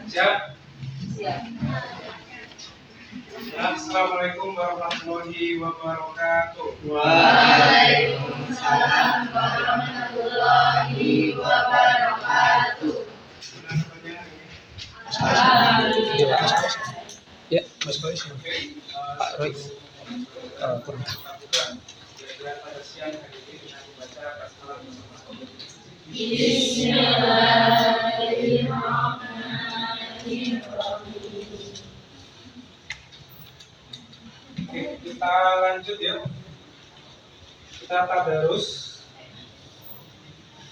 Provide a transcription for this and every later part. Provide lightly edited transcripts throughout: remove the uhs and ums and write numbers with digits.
Siap? Siap. Assalamualaikum warahmatullahi wabarakatuh. Waalaikumsalam warahmatullahi wabarakatuh. Ya, Mas Boris. Pak Roy. Kurang. Bismillahirrahmanirrahim. Oke, kita lanjut ya. Kita tadarus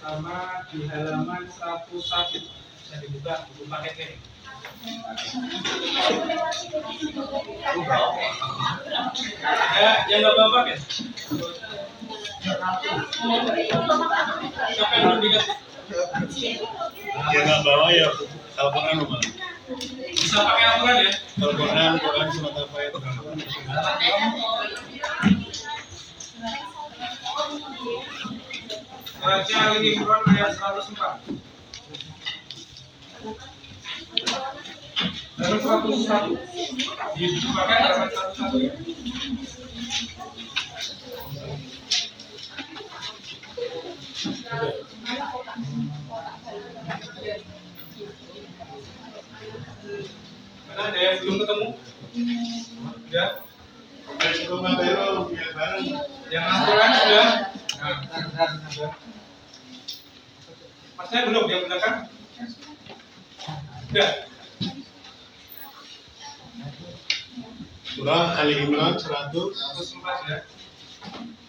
sama di halaman 101. Bisa dibuka buku paketnya. Ya, yang nggak bawa paket. Siapa yang belum dikasih? Dia nggak bawa ya Al-Quran rumah. Bisa pakai aturan ya. Al-Quran surat apa itu? Baca Ali Imran ayat 104. Dalam 101. Di buku paket halaman 101 ya. Mana ada yang belum ketemu? Sudah? Sebelum materi biar bareng. Yang aturan sudah? Nah, sudah. Masnya belum yang belakang? Sudah. Surah Ali Imran 100. 104 ya.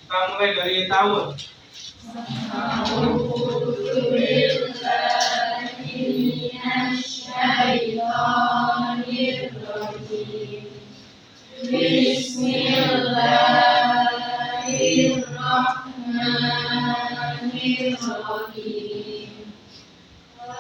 Kita mulai dari tahun. Bismillahirrahmanirrahim.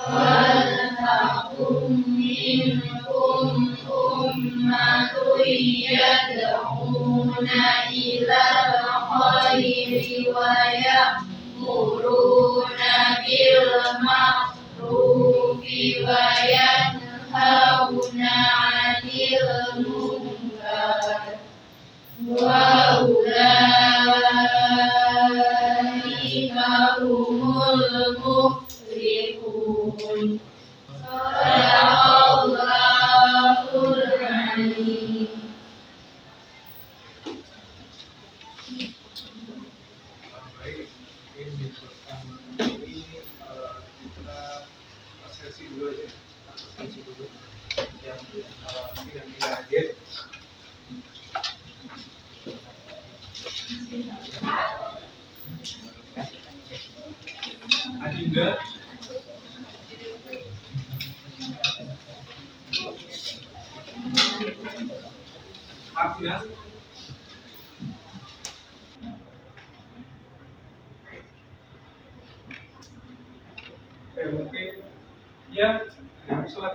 Waltakum minkum ummatun yad'una ilal khairi wa ya'muruna bil ma'rufi wa yanhauna 'anil munkar wa ulaika humul muflihun. Sadaqallahul Alim. Baik, ini pertama ini kita sesi dulu aja. Sesi dulu yang tidak hadir. Adinda. Artinya mungkin ya sholat.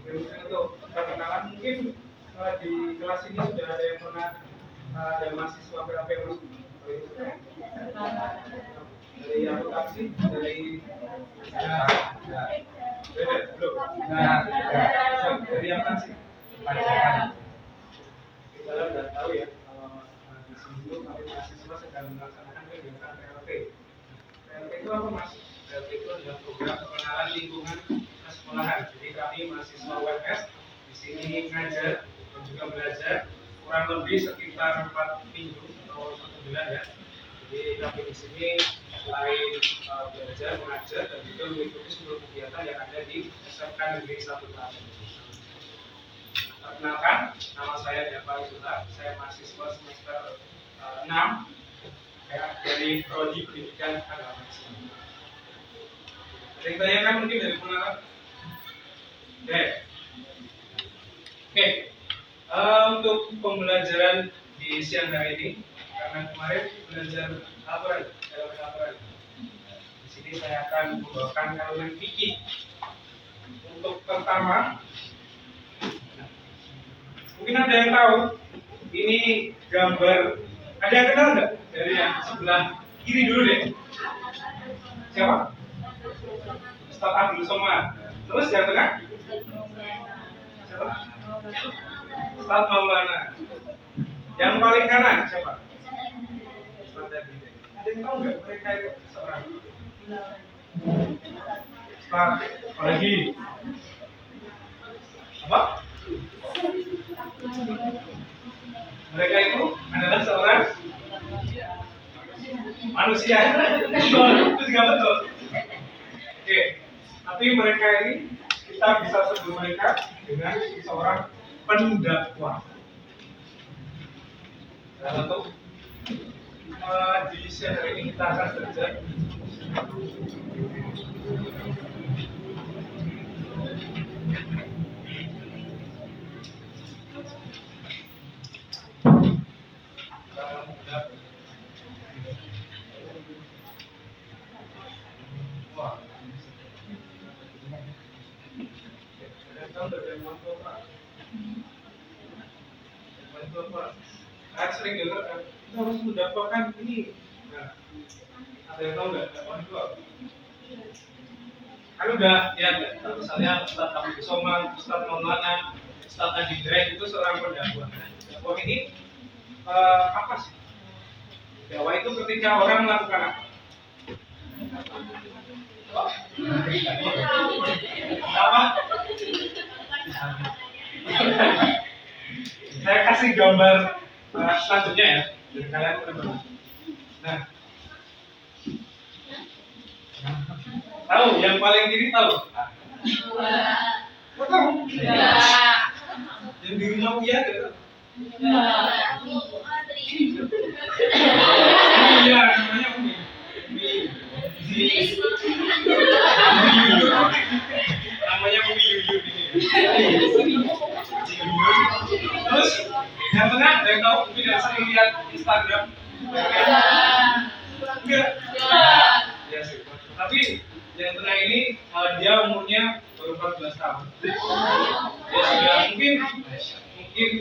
Mungkin untuk perkenalan mungkin di kelas ini sudah ada yang pernah ada mahasiswa berapa yang masuk? Dari akuntansi, dari belum. Dari akuntansi. Kita sudah tahu ya kalau di sini itu kami mahasiswa sedang melaksanakan kegiatan PLT. PLT itu apa mas? PLT itu adalah program pengenalan lingkungan sekolahan. Jadi kami mahasiswa UMS di sini ngajar dan juga belajar kurang lebih sekitar 4 minggu atau 1 bulan ya. Jadi kami di sini selain belajar, mengajar dan juga mengikuti seluruh kegiatan yang ada di SMK Negeri 1 Klaten. Perkenalkan, nama saya Dava Yusula, saya mahasiswa semester 6 ya, dari Prodi Pendidikan Agama Islam. Ada yang tanyakan mungkin dari pengenalan? Oke. Untuk pembelajaran di siang hari ini, karena kemarin belajar Al-Quran, di sini saya akan membawakan kalimat fikih. Untuk pertama, mungkin ada yang tahu ini gambar, ada yang kenal nggak dari yang sebelah kiri dulu deh. Siapa? Ustaz Abdul Somad. Terus yang tengah? Siapa? Ustaz Maulana. Yang paling kanan siapa? Ustaz Dadi. Ada yang tahu nggak mereka itu seorang? Ustaz, apa lagi? Apa? Mereka itu adalah seorang manusia. Itu juga betul. Oke, tapi mereka ini kita bisa sebut mereka dengan seorang pendakwah. Nah, untuk di sesi ini kita akan belajar sering dengar kita harus mendapatkan ini. Nah, ada yang tahu nggak? Kan udah ya, misalnya Ustaz Abdul Somad, Ustaz Maulana, Ustaz Adi Drek itu seorang pendakwah. Dakwah ini apa sih? Dakwah itu ketika orang melakukan apa? Apa? Saya kasih gambar selanjutnya ya, dari kalian udah. Nah, tahu yang paling kiri tahu? Tahu? Yang di rumah Uya gitu. Iya, namanya Umi. Namanya Umi Yuyun ini. Terus yang tengah ada yang tahu mungkin yang sering lihat Instagram? Enggak. Ya sih. Tapi yang tengah ini dia umurnya baru 14 tahun. Ya sudah mungkin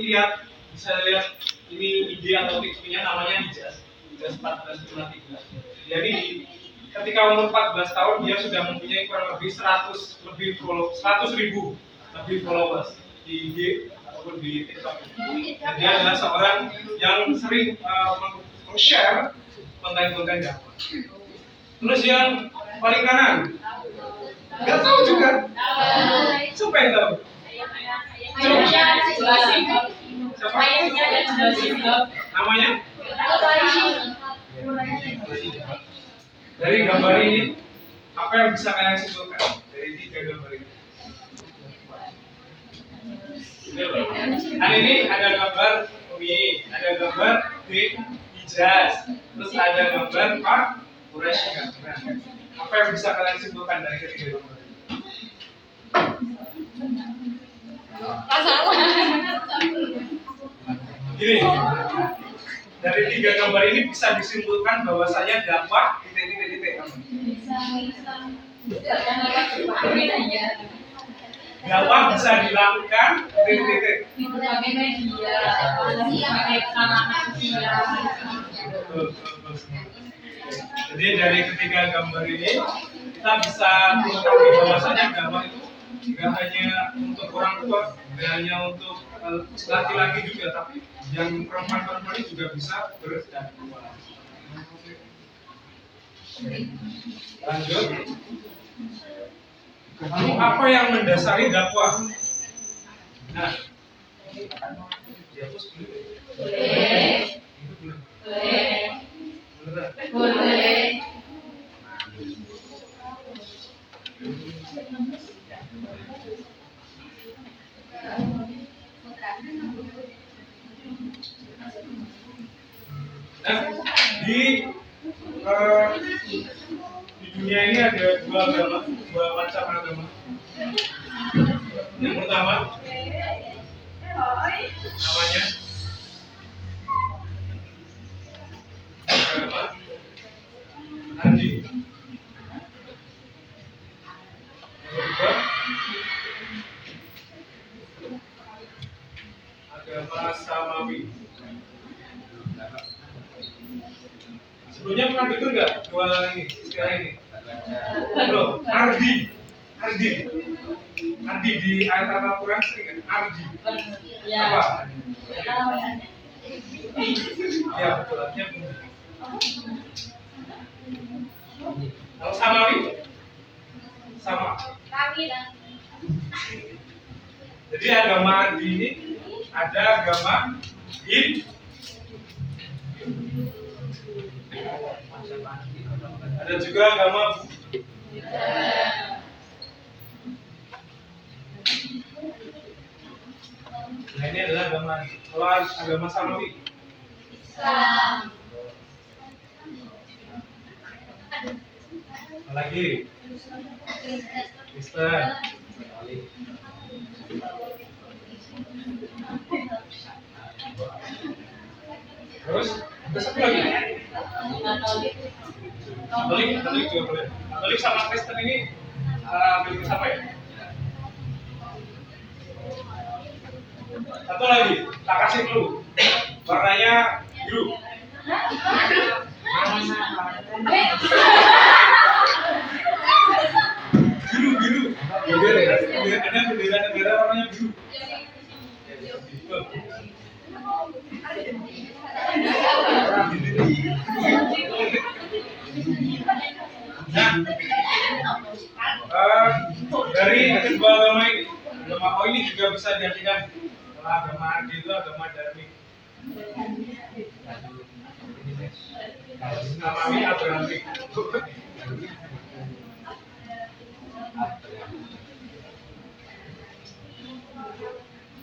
lihat, bisa lihat ini IG atau TikToknya namanya Hijaz 1453. Jadi ketika umur 14 tahun dia sudah mempunyai kurang lebih 100.000 lebih followers di IG ataupun di TikTok. Dan dia adalah seorang yang sering share konten-konten dakwah. Terus yang paling kanan, nggak tahu juga. Siapa yang tahu? Siapa? Namanya? Dari gambar ini, apa yang bisa kalian simpulkan dari 3 gambar ini? Nah ini ada gambar Umi, ada gambar Hijaz, terus ada gambar Pak Quraisy. Nah, apa yang bisa kalian simpulkan dari ketiga gambar ini? Gini, dari 3 gambar ini bisa disimpulkan bahwasanya dakwah titik. Dakwah bisa dilakukan titik. Berbagai media, Jadi dari ketiga gambar ini kita bisa mengetahui bahwasanya dakwah itu tidak hanya untuk orang tua, tidak hanya untuk laki-laki juga, tapi yang perempuan-perempuan ini juga bisa berdakwah. Lanjut. Lalu apa yang mendasari dakwah? Nah, dihapus dulu. boleh. Nah, di dunia ini ada dua macam agama. Yang pertama namanya agama Andi. Yang kedua agama Samawi. Sebelumnya pernah betul nggak dua ini istilah ini? Belum. Ardi di ayat Al-Quran sering kan? Ardi. Ya. Apa? Ya betul, artinya bumi. Kalau samawi? Sama. Jadi agama Ardi ini ada agama ada juga agama Nah ini adalah agama Ardi. Kalau agama Samawi Islam. lagi Kristen. Terus ada satu lagi. Katolik juga boleh. Katolik sama Kristen ini hampir sama ya. Satu lagi, tak kasih clue. Warnanya biru. Biru. Ada bendera warnanya biru. Nah, dari kedua agama ini, agama ini juga bisa diartikan kalau agama Ardi itu agama Darmi. Namawi Abrahami.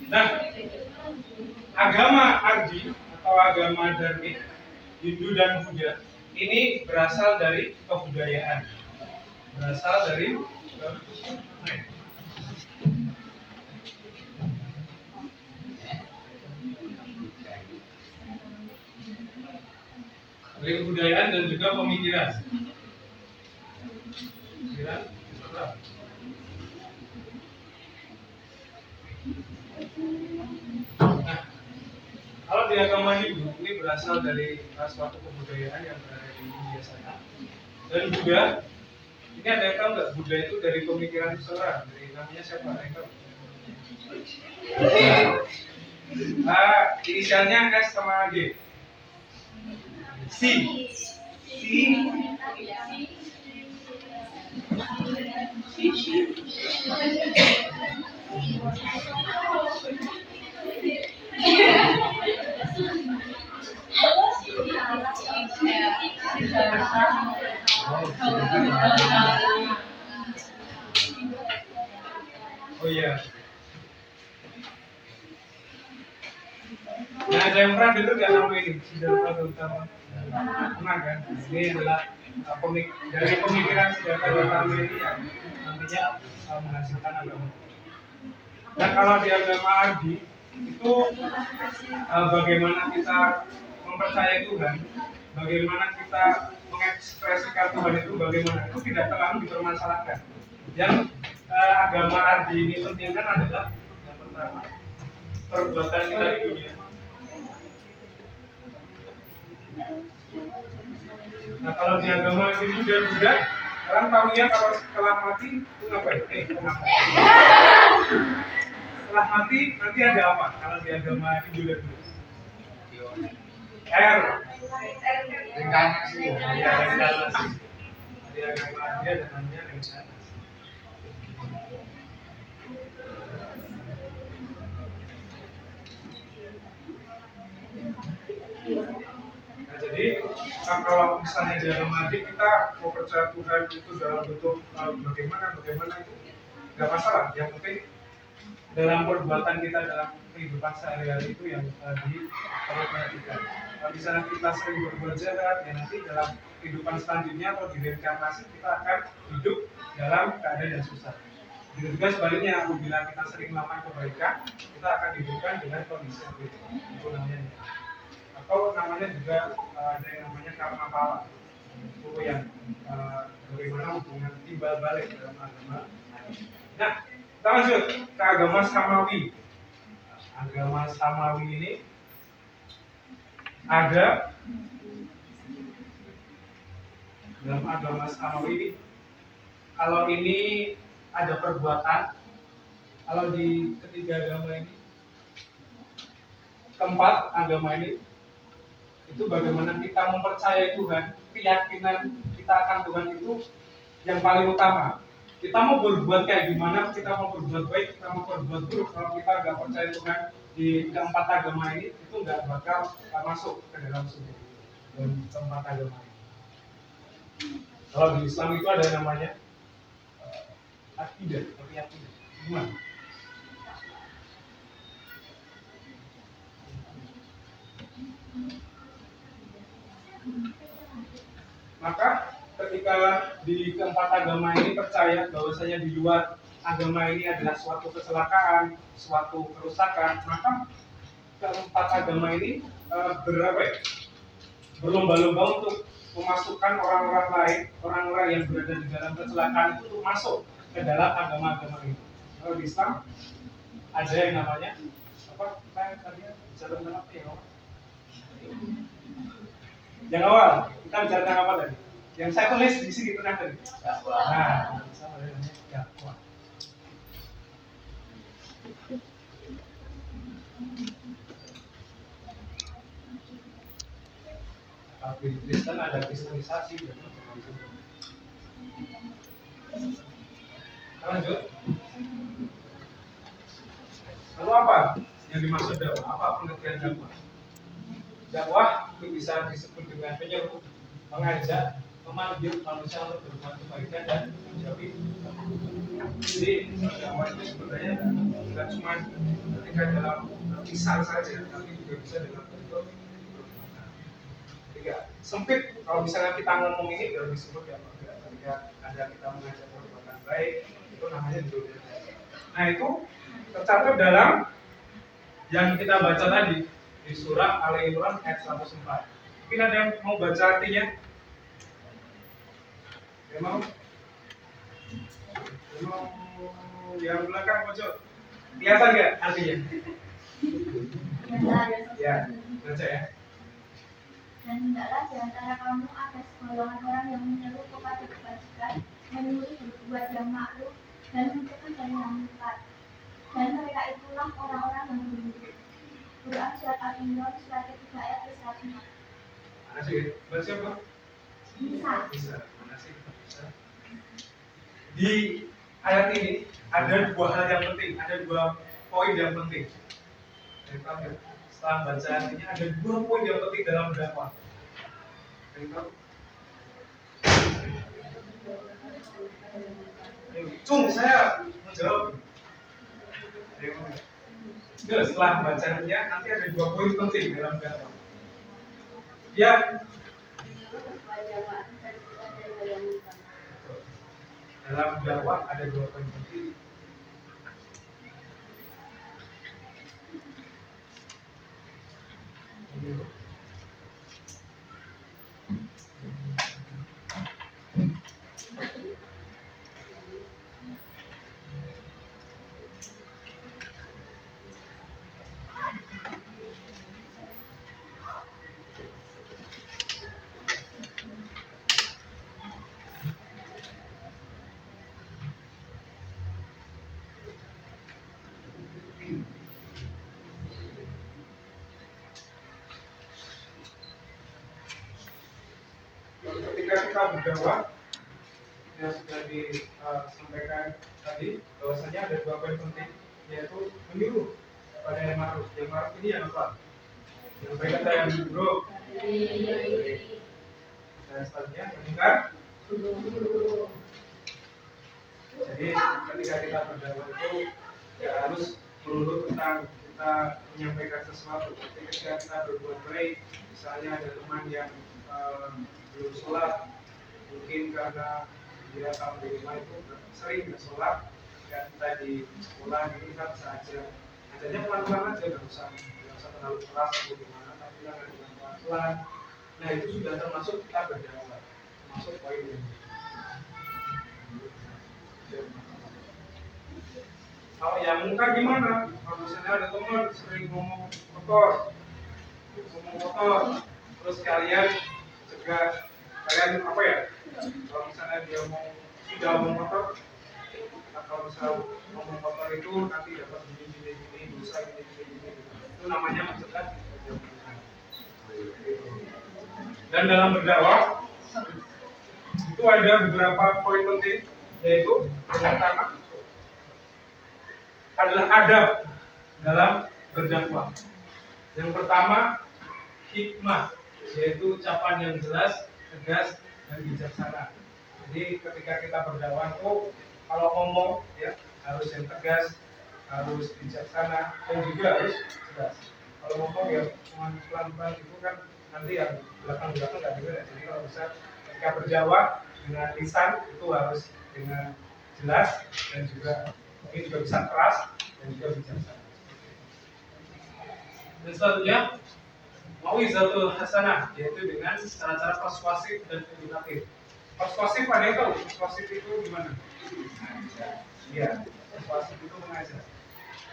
Nah, agama Ardi atau agama Darmi, Hindu dan Buddha ini berasal dari kebudayaan, berasal dari kebudayaan dan juga pemikiran. Nah, kalau di agama Hindu ini berasal dari suatu kebudayaan yang berada di India sana. Dan Buddha, ini ada yang tahu nggak? Buddha itu dari pemikiran seseorang, dari namanya siapa? Ada yang tahu? Inisialnya S sama G. Si. Oh iya. Nah, ada yang pernah dengar nggak nama ini? Siddhartha Gautama. Pernah kan? Ini adalah dari pemikiran Siddhartha Gautama ini yang nantinya menghasilkan agama. Dan kalau di agama Ardi itu bagaimana kita mempercayai Tuhan, bagaimana kita mengekspresikan Tuhan itu, bagaimana itu tidak terlalu dipermasalahkan. Yang agama Ardi ini pentingkan adalah yang pertama perbuatan kita di dunia. Nah kalau di agama Hindu dan Buddha, orang tahunya kalau setelah mati itu ngapain? Setelah mati nanti ada apa? Kalau di agama Hindu dan Buddha? Reinkarnasi. Ya, reinkarnasi. Di agama India ada namanya reinkarnasi. Nah, jadi kalau misalnya di dalam hati kita mau percaya Tuhan itu dalam bentuk bagaimana itu nggak masalah. Yang penting dalam perbuatan kita dalam kehidupan sehari-hari itu yang diperhatikan. Kalau misalnya kita sering berbuat jahat, ya nanti dalam kehidupan selanjutnya atau di reinkarnasi kita akan hidup dalam keadaan yang susah. Begitu juga sebaliknya, apabila kita sering melakukan kebaikan, kita akan dihidupkan dengan kondisi yang begitu. Itu namanya. Atau namanya juga ada yang namanya karma pala. Itu yang bagaimana hubungan timbal balik dalam agama. Nah, kita lanjut ke agama Samawi. Agama Samawi ini ada dalam agama samawi ini, kalau ini ada perbuatan, kalau di ketiga agama ini, keempat agama ini, itu bagaimana kita mempercayai Tuhan, keyakinan kita akan Tuhan itu yang paling utama. Kita mau berbuat kayak gimana, kita mau berbuat baik, kita mau berbuat buruk, kalau kita nggak percaya Tuhan di keempat agama ini, itu nggak bakal masuk ke dalam surga. Dan keempat agama ini. Kalau di Islam itu ada namanya akidah, keyakinan, iman. Maka ketika di keempat agama ini percaya bahwasanya di luar agama ini adalah suatu kecelakaan, suatu kerusakan, maka keempat agama ini berlomba-lomba untuk memasukkan orang-orang lain, orang-orang yang berada di dalam kecelakaan itu untuk masuk ke dalam agama-agama ini. Kalau di Islam ada yang namanya apa? Tadi bicara tentang apa ya? Yang awal kita bicara tentang apa tadi? Yang saya tulis di sini pernah tadi. Nah, sama dengan dakwah. Kalau di Kristen ada kristenisasi dan macam-macam. Lanjut. Lalu apa yang dimaksud dakwah? Apa pengertian dakwah? Dakwah itu bisa disebut dengan penyeru, mengajak, memanggil manusia untuk berbuat kebaikan dan menjauhi. Jadi dakwah itu sebenarnya tidak cuma ketika dalam lisan saja, tapi juga bisa dalam bentuk perbuatan. Tiga, sempit. Kalau misalnya kita ngomong ini tidak disebut dakwah. Ketika ada kita mengajak perbuatan baik, itu namanya dakwah. Nah itu tercatat dalam yang kita baca tadi di surah Al-Imran ayat 104. Mungkin ada yang mau baca artinya? Memang yang belakang pojok kelihatan nggak artinya? Ya, baca ya. Dan hendaklah di antara kamu ada segolongan orang yang menyeru kepada kebajikan, menyuruh berbuat yang maklum, dan mencegah dari yang mungkar. Dan mereka itulah orang-orang yang beriman. Quran surat Al-Imran surat ketiga ayat 104. Mana sih? Baca apa? Bisa. Mana sih? Bisa. Di ayat ini ada dua hal yang penting, ada dua poin yang penting. Setelah baca artinya ada dua poin yang penting dalam dakwah. Cung, saya menjawab. Setelah bacanya nanti ada dua poin penting dalam dakwah. Ya. Dalam dakwah ada dua poin penting. Ketika kita berdakwah yang sudah disampaikan tadi bahwasanya ada dua poin penting, yaitu menyuruh kepada yang ma'ruf. Yang ma'ruf ini yang apa? Yang baik kata yang buruk. Dan selanjutnya meningkat. Jadi ketika kita berdakwah itu ya harus melulu tentang kita menyampaikan sesuatu. Ketika kita berbuat baik, misalnya ada teman yang belum sholat, mungkin karena dia kalau di rumah itu sering nggak sholat, dan kita di sekolah ini kita bisa ajarnya pelan-pelan aja, nggak usah terlalu keras atau gimana, tapi kita dengan pelan-pelan. Nah itu sudah termasuk kita berdakwah, termasuk poin ini. Kalau yang muka gimana? Kalau misalnya ada teman sering ngomong kotor, terus kalian cegah, kalian apa ya? Kalau misalnya dia mau tidak mau motor, kalau misal ngomong kotor itu nanti dapat gini dosa gini, itu namanya mencegah. Dan dalam berdakwah itu ada beberapa poin penting, yaitu yang pertama adalah adab dalam berdakwah. Yang pertama hikmah, yaitu ucapan yang jelas, tegas, dan bijaksana. Jadi ketika kita berdakwah itu kalau ngomong ya harus yang tegas, harus bijaksana, dan juga harus jelas. Kalau ngomong ya cuma pelan-pelan itu kan nanti yang belakang-belakang nggak dengar. Jadi kalau bisa ketika berdakwah dengan lisan itu harus dengan jelas dan juga mungkin juga bisa keras dan juga bijaksana. Dan selanjutnya mau'izatul hasanah, yaitu dengan cara-cara persuasif dan edukatif. Persuasif ada yang tahu? Persuasif itu gimana? Iya, persuasif itu mengajak.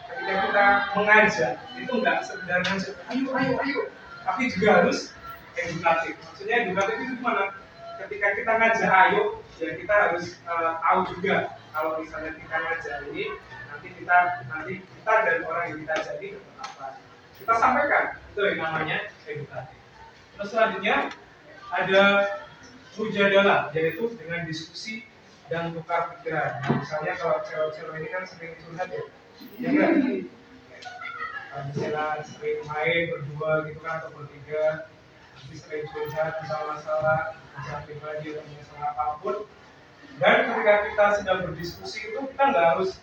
Ketika kita mengajak, itu enggak sekedar ngajak, ayo, tapi juga harus edukatif. Maksudnya edukatif itu gimana? Ketika kita ngajak ayo, ya kita harus tahu juga kalau misalnya kita ngajak ini, nanti kita dan orang yang kita jadi dapat apa. Kita sampaikan, itu yang namanya edukatif. Terus selanjutnya ada mujadalah, yaitu dengan diskusi dan tukar pikiran. Misalnya kalau cewek-cewek ini kan sering curhat ya kan? Misalnya sering main berdua gitu kan atau bertiga, nanti sering curhat masalah pribadi atau masalah apapun. Dan ketika kita sedang berdiskusi itu kita nggak harus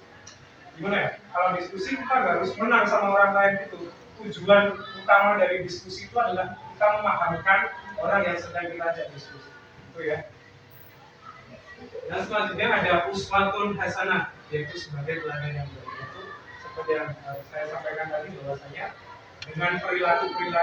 gimana ya? Kalau diskusi kita nggak harus menang sama orang lain itu. Tujuan utama dari diskusi itu adalah kita memahamkan orang yang sedang kita ajak diskusi. Itu ya. Dan selanjutnya ada uswatun hasanah, yaitu sebagai teladan yang baik. Itu seperti yang saya sampaikan tadi bahwasanya dengan perilaku kita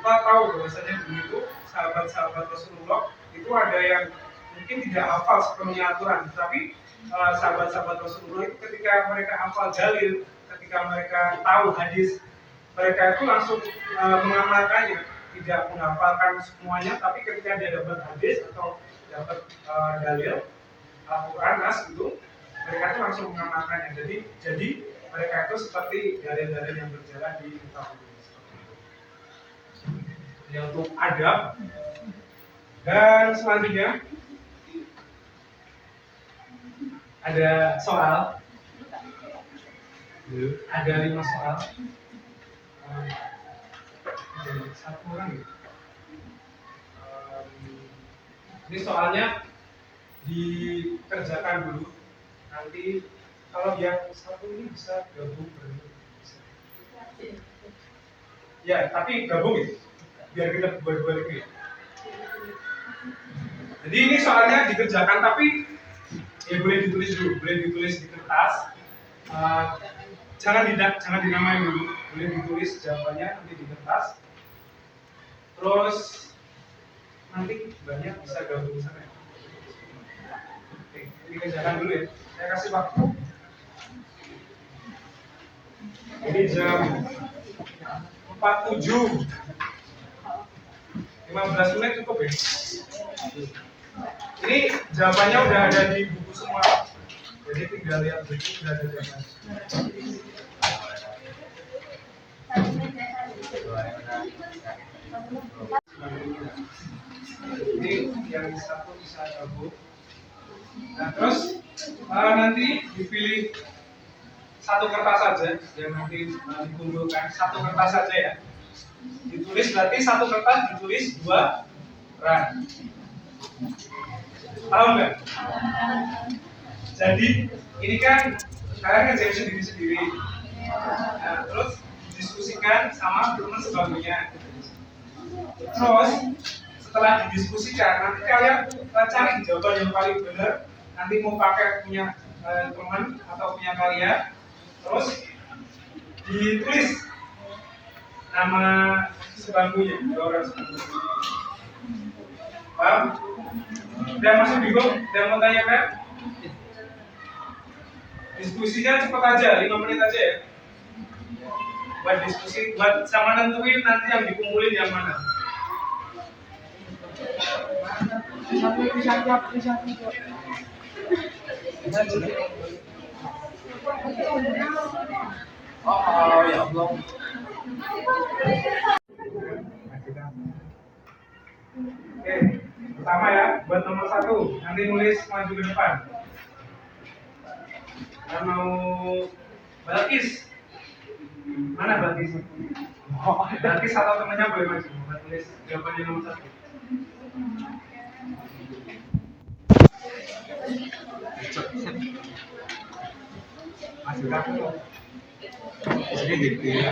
tahu bahwasanya dulu itu sahabat-sahabat Rasulullah itu ada yang mungkin tidak hafal sepenuhnya aturan, tapi sahabat-sahabat Rasulullah itu ketika mereka hafal dalil, ketika mereka tahu hadis, mereka itu langsung mengamalkannya, tidak menghafalkan semuanya, tapi ketika dia dapat hadis atau dapat dalil Al-Quran nas itu, mereka itu langsung mengamalkannya. Jadi mereka itu seperti dalil-dalil yang berjalan di kitab ini. Yang untuk adab. Dan selanjutnya ada soal. Ada 5 soal. Satu orang ya. Ini soalnya dikerjakan dulu. Nanti kalau yang satu ini bisa gabung bisa. Ya, tapi gabung ya. Biar kita berdua itu ya. Jadi ini soalnya dikerjakan tapi ya boleh ditulis dulu, boleh ditulis di kertas. Jangan dinamain dulu, boleh ditulis jawabannya nanti di kertas. Terus nanti banyak bisa gabung sana. Oke, ini kerjakan dulu ya. Saya kasih waktu. Ini jam 47. 15 menit cukup ya. Ini jawabannya udah ada di buku semua. Jadi tinggal lihat buku udah ada jawabannya. Ini yang satu bisa gabung. Nah terus nanti dipilih satu kertas saja yang nanti dikumpulkan, satu kertas saja ya. Ditulis berarti satu kertas ditulis 2 ran. Paham nggak? Jadi ini kan kalian kerjain sendiri-sendiri. Nah, terus diskusikan sama teman sebagainya. Terus setelah didiskusikan nanti kalian cari jawaban yang paling benar. Nanti mau pakai punya teman atau punya kalian. Terus ditulis nama sebangkunya, 2 orang sebangkunya. Paham? Udah masuk bingung? Udah mau tanyakan? Diskusinya cepat aja, 5 menit aja ya. Buat diskusi, buat sama nentuin nanti yang dikumpulin yang mana. Oh, ya Allah. Oke, pertama ya, buat nomor 1, nanti nulis maju ke depan. Saya mau Balkis. Mana Balkis? Balkis atau temannya boleh maju. Buat nulis jawabannya nomor 1. Masih kamu. Jadi gitu ya.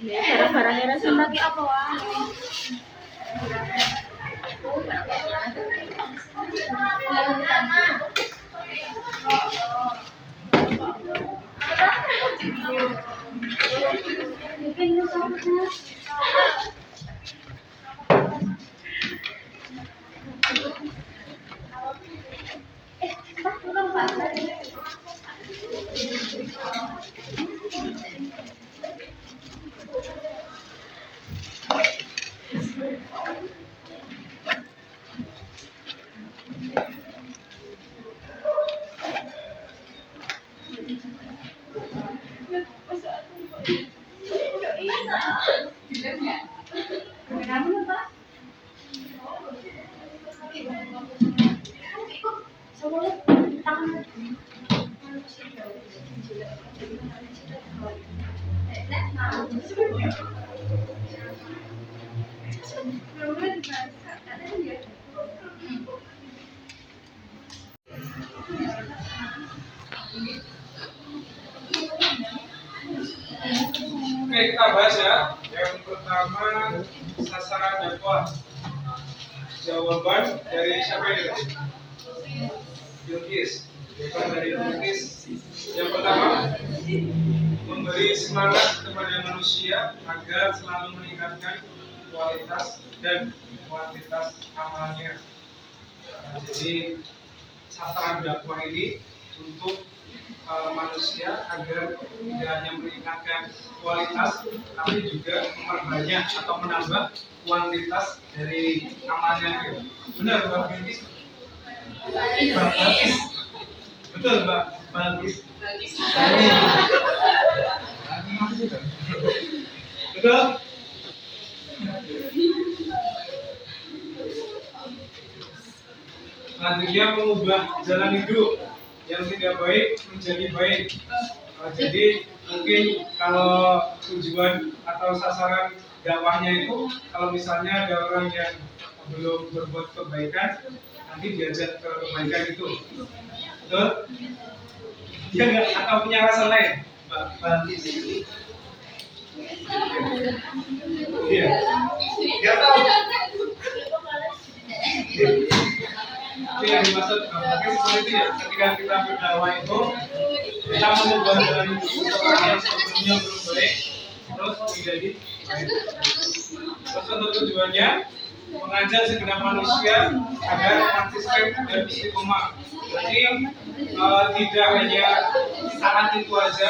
Barang-barangnya rasa lagi apa wah? Oke, kita bahas ya. Yang pertama, sasaran dakwah. Jawaban dari siapa ini? Bilqis. Jawaban dari Bilqis. Yang pertama, memberi semangat kepada manusia agar selalu meningkatkan kualitas dan kuantitas amalnya. Nah, jadi sasaran dakwah ini untuk manusia agar tidak hanya meningkatkan kualitas tapi juga memperbanyak atau menambah kuantitas dari amalnya. Benar Mbak Bilqis? Mbak Bilqis. Betul Mbak Bilqis. Betul? Selanjutnya mengubah jalan hidup yang tidak baik menjadi baik. Jadi mungkin kalau tujuan atau sasaran dakwahnya itu kalau misalnya ada orang yang belum berbuat kebaikan, nanti diajak ke kebaikan itu. Betul? Dia nggak atau punya rasa lain, Mbak Bilqis? Iya. Nggak tahu. Itu yang dimaksud mungkin seperti itu ya. Ketika kita berdakwah itu kita mengubah jalan hidup seseorang yang sebelumnya belum baik terus menjadi baik. Terus untuk tujuannya mengajak segenap manusia agar konsisten dan istiqomah. Jadi tidak hanya saat itu aja,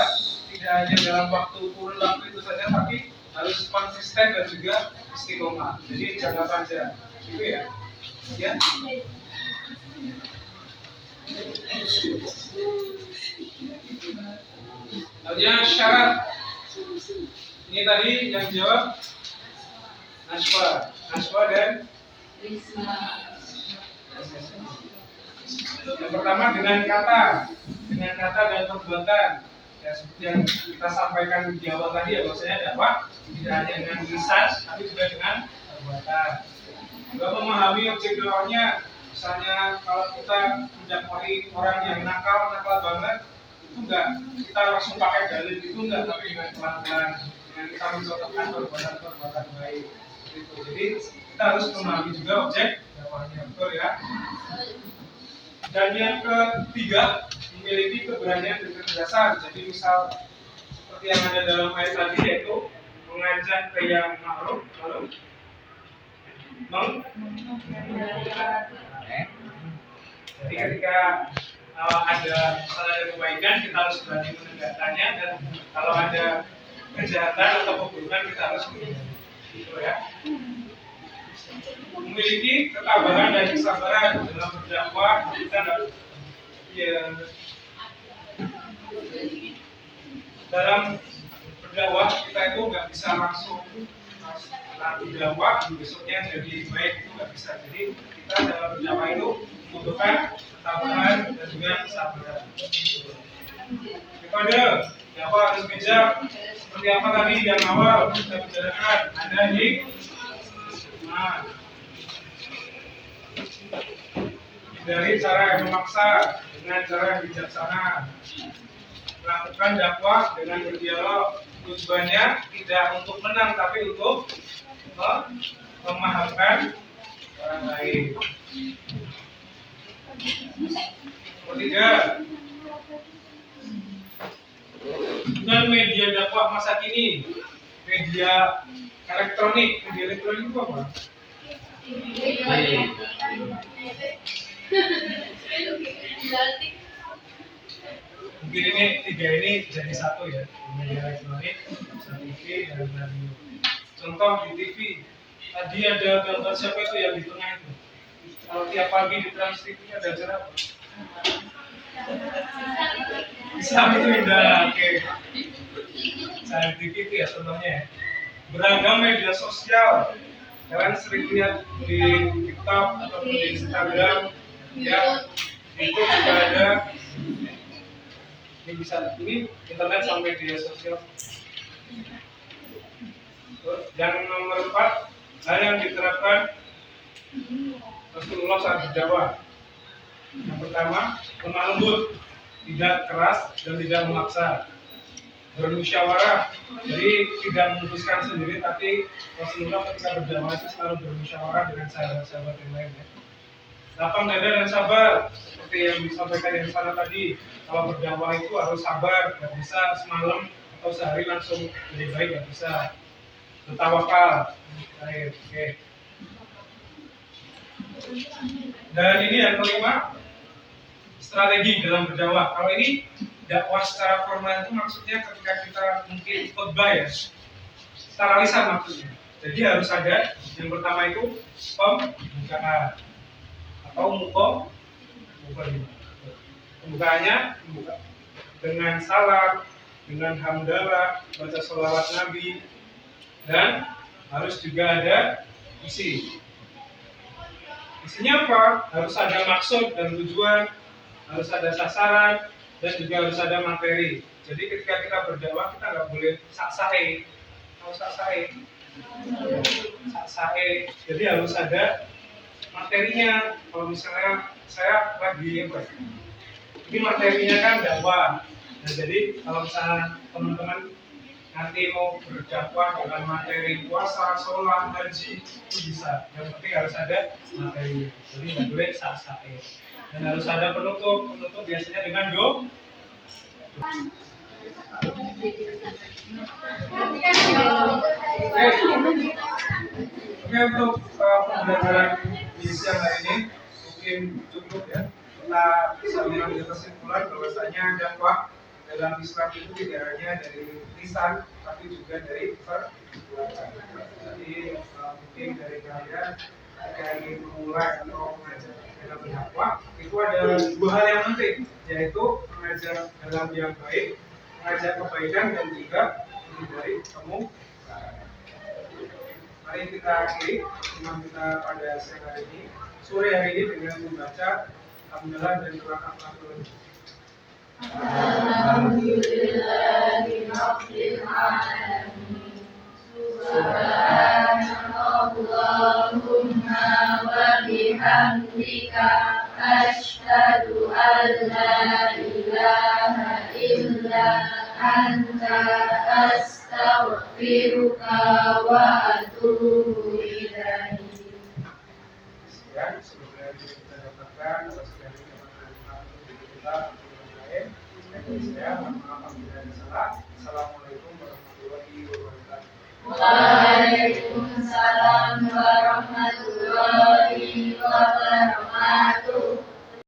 tidak hanya dalam kurun waktu itu saja, tapi harus konsisten dan juga istiqomah. Jadi jangka panjang, gitu ya. Ya. Lalunya syarat. Ini tadi yang jawab Naswa dan Yang pertama dengan kata dan perbuatan. Ya, seperti yang kita sampaikan di awal tadi ya, bahwasanya dakwah tidak hanya dengan lisan, tapi juga dengan perbuatan. Juga memahami objek dakwahnya. Misalnya kalau kita mendakwai orang yang nakal banget, itu enggak kita langsung pakai dalil itu enggak, tapi dengan pelan-pelan, dengan kita mencontohkan perbuatan baik. Gitu. Jadi kita harus memahami juga objek dakwahnya, betul ya. Dan yang ketiga, memiliki keberanian dan kecerdasan. Jadi misal seperti yang ada dalam ayat tadi, yaitu mengajak ke yang ma'ruf, lalu jadi ketika ada kebaikan, kita harus berani menegakkannya, dan kalau ada kejahatan atau keburukan, kita harus menghindari. Gitu ya. Memiliki ketabahan dan kesabaran dalam berdakwah. Kita dalam berdakwah kita itu nggak bisa langsung berdakwah besoknya jadi baik, itu nggak bisa. Jadi kita dalam berdakwah itu membutuhkan ketabahan dan juga kesabaran. Metode dakwah harus bijak. Seperti apa tadi yang awal kita bicarakan, ada di dari cara yang memaksa dengan cara yang bijaksana. Melakukan dakwah dengan berdialog, tujuannya tidak untuk menang tapi untuk memahamkan orang lain. Ketiga, dengan media dakwah masa kini, media elektronik. Media elektronik itu apa? Mungkin ini tiga ini jadi satu ya, media elektronik, TV dan radio. Contoh di TV, tadi ada gambar siapa itu yang di tengah itu? Kalau tiap pagi di Trans TV ada acara apa? Islam itu indah, oke. Saya TV itu ya contohnya ya. Beragam media sosial, kalian sering lihat di TikTok atau di Instagram, ya itu juga ada. Ini bisa, ini internet sama media sosial. Yang nomor 4, hal yang diterapkan Rasulullah saat berdakwah. Yang pertama, lemah lembut, tidak keras dan tidak memaksa. Bermusyawarah, jadi tidak memutuskan sendiri, tapi Rasulullah ketika berdakwah itu selalu bermusyawarah dengan sahabat-sahabat yang lain. Lapang dada dan sabar, seperti yang disampaikan yang sana tadi. Kalau berdakwah itu harus sabar, nggak bisa semalam atau sehari langsung jadi baik, nggak bisa. Bertawakal, baik, oke. Dan ini yang kelima, strategi dalam berdakwah. Kalau ini dakwah secara formal itu maksudnya ketika kita mungkin khotbah ya, secara lisan maksudnya. Jadi harus ada yang pertama itu pembukaan atau pembukaannya dengan salam, dengan hamdalah, baca sholawat Nabi, dan harus juga ada isi. Isinya apa? Harus ada maksud dan tujuan, harus ada sasaran, dan juga harus ada materi. Jadi ketika kita berdakwah kita nggak boleh sak-sae. Tahu sak-sae? Sak-sae. Jadi harus ada materinya. Kalau misalnya saya lagi apa? Ini materinya kan dakwah. Nah, jadi kalau misalnya teman-teman nanti mau berdakwah dengan materi puasa, sholat, haji, itu bisa. Yang penting harus ada materi. Jadi nggak boleh sak-sae. Dan harus ada penutup. Penutup biasanya dengan doa. Oke, untuk pembelajaran di siang hari ini mungkin cukup ya. Kita bisa mengambil kesimpulan bahwasanya dakwah dalam Islam itu tidak hanya dari lisan, tapi juga dari perbuatan. Jadi mungkin dari kalian jika ingin memulai atau mengajar dalam berdakwah, itu ada dua hal yang penting, yaitu mengajar dalam yang baik, mengajar kebaikan, dan juga menghindari kemungkaran. Mari kita akhiri iman kita pada siang hari ini, sore hari ini dengan membaca Alhamdulillah dan doa kafaratul. Alhamdulillahi Rabbil Alamin. Subhanallahumma wa bihamdika asyhadu an la ilaha illa anta astaghfiruka wa atubu ilaik. Sekian semoga kita dapatkan atas dari keberkahan kita yang lain. Dan saya mohon maaf apabila ada salah. Assalamualaikum warahmatullahi wabarakatuh. Waalaikumsalam warahmatullahi